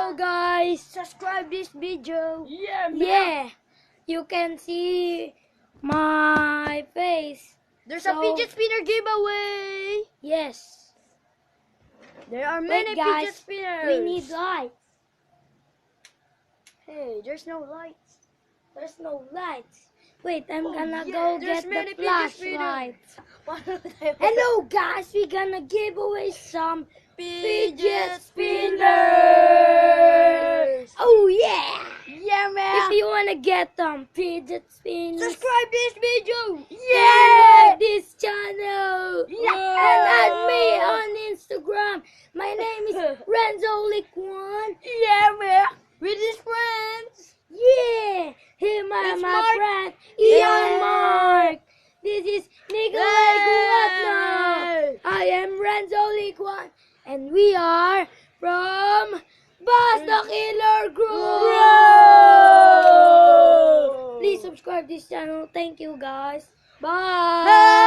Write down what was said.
channel, guys. Subscribe this video. Yeah, man. Yeah, you can see my face. There's a fidget spinner giveaway. Yes. There are many Wait, guys, fidget spinners. we need lights. Hey, there's no lights. There's no lights. Wait, I'm gonna yeah, go there's get many the fidget flashlight. spinners. Hello, guys. We're gonna give away some Fidget spinners. Oh yeah! Yeah, man. If you wanna get some fidget spinners, Subscribe this video. yeah, this channel, Yeah. and add me on Instagram. My name is Renzo Liquan. Yeah, man. With his friends. Yeah, him and It's my Mark. friend Yeah. Ian Mark. This is Nikolai Gulatno. Hey. I am Renzo Liquan, and we are from Bass the Killer Group. Bro. Please subscribe this channel. Thank you, guys. Bye. Hey.